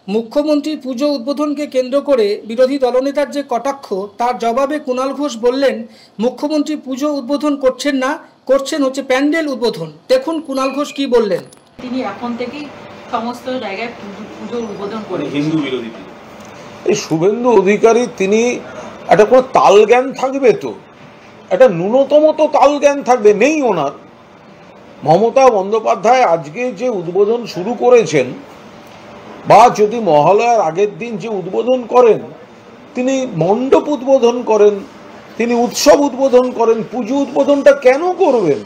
মুখ্যমন্ত্রীর পুজো উদ্বোধনকে কেন্দ্র করে বিরোধী দলনেতার যে কটাক্ষ, তার জবাবে কুণাল ঘোষ বললেন, মুখ্যমন্ত্রী পুজো উদ্বোধন করছেন না, করছেন হচ্ছে প্যান্ডেল উদ্বোধন। দেখুন কুণাল ঘোষ কি বললেন। তিনি এখন থেকেই সমস্ত জায়গায় পুজো উদ্বোধন করে হিন্দু বিরোধী। এই শুভেন্দু অধিকারী তিনি একটা কোনো তাল জ্ঞান থাকবে তো, একটা ন্যূনতম তো তাল জ্ঞান থাকবে, নেই ওনার। মমতা বন্দ্যোপাধ্যায় আজকে যে উদ্বোধন শুরু করেছেন, বা যদি মহালয়ার আগের দিন যে উদ্বোধন করেন, তিনি মণ্ডপ উদ্বোধন করেন, তিনি উৎসব উদ্বোধন করেন, পুজো উদ্বোধনটা কেন করবেন?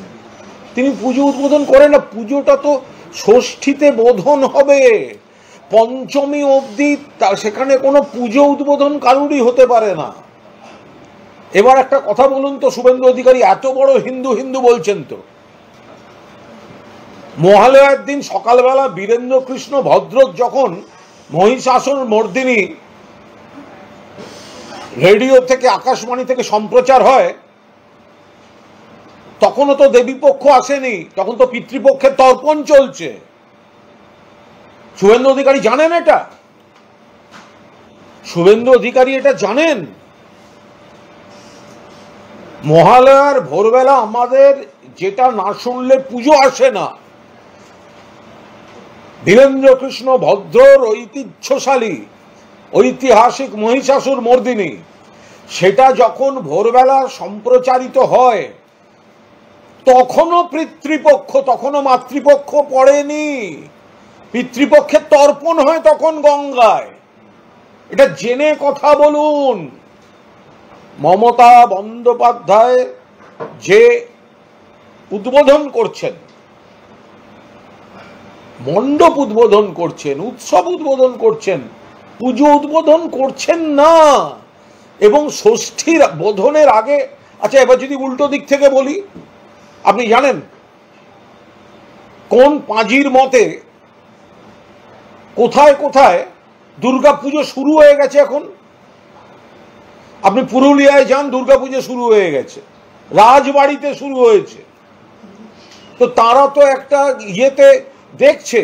তিনি পুজো উদ্বোধন করেন না। পুজোটা তো ষষ্ঠীতে বোধন হবে, পঞ্চমী অবধি সেখানে কোনো পুজো উদ্বোধন কারুরই হতে পারে না। এবার একটা কথা বলুন তো, শুভেন্দু অধিকারী এত বড় হিন্দু হিন্দু বলছেন তো, মহালয়ার দিন সকালবেলা বীরেন্দ্র কৃষ্ণ ভদ্রক যখন মহিষাসুর মর্দিনী রেডিও থেকে, আকাশবাণী থেকে সম্প্রচার হয়, তখনও তো দেবীপক্ষ আসেনি, তখন তো পিতৃপক্ষের তর্পণ চলছে। শুভেন্দু অধিকারী জানেন এটা? শুভেন্দু অধিকারী এটা জানেন? মহালয়ার ভোরবেলা আমাদের যেটা না শুনলে পুজো আসে না, বীরেন্দ্র কৃষ্ণ ভদ্রর ঐতিহ্যশালী ঐতিহাসিক মহিষাসুর মর্দিনী, সেটা যখন ভোরবেলা সম্প্রচারিত হয়, তখনও পিতৃপক্ষ, তখনও মাতৃপক্ষ পড়েনি, পিতৃপক্ষের তর্পণ হয় তখন গঙ্গায়। এটা জেনে কথা বলুন। মমতা বন্দ্যোপাধ্যায় যে উদ্বোধন করছেন, মণ্ডপ উদ্বোধন করছেন, উৎসব উদ্বোধন করছেন, পুজো উদ্বোধন করছেন না। এবং ষষ্ঠীর বোধনের আগে, আচ্ছা এবার যদি উল্টো দিক থেকে বলি, আপনি জানেন কোন পাঁজির মতে কোথায় কোথায় দুর্গা পুজো শুরু হয়ে গেছে? এখন আপনি পুরুলিয়ায় যান, দুর্গা পুজো শুরু হয়ে গেছে, রাজবাড়িতে শুরু হয়েছে। তো তারা তো একটা ইয়েতে দেখছে,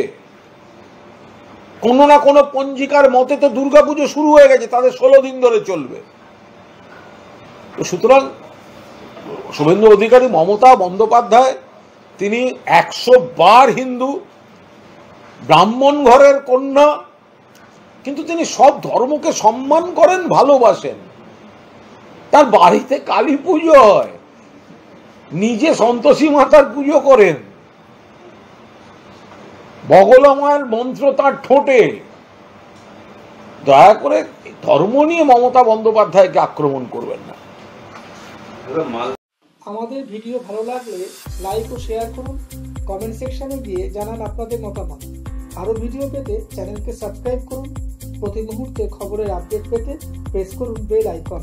কোনো না কোনো পঞ্জিকার মতে তো দুর্গাপুজো শুরু হয়ে গেছে, তাদের 16 দিন ধরে চলবে। তো সুতরাং শুভেন্দু অধিকারী, মমতা বন্দ্যোপাধ্যায় তিনি 100 বার হিন্দু, ব্রাহ্মণ ঘরের কন্যা, কিন্তু তিনি সব ধর্মকে সম্মান করেন, ভালোবাসেন। তার বাড়িতে কালী পুজো হয়, নিজে সন্তোষী মাতার পুজো করেন, বগলা মায়ের মন্ত্র তার ঠোঁটে। দয়া করে ধর্ম নিয়ে মমতা বন্দ্যোপাধ্যায়কে আক্রমণ করবেন না। আমাদের ভিডিও ভালো লাগলে লাইক ও শেয়ার করুন, কমেন্ট সেকশনে গিয়ে জানান আপনাদের মতামত। আরও ভিডিও পেতে চ্যানেলকে সাবস্ক্রাইব করুন। প্রতি মুহূর্তে খবরের আপডেট পেতে প্রেস করুন বেল আইকন।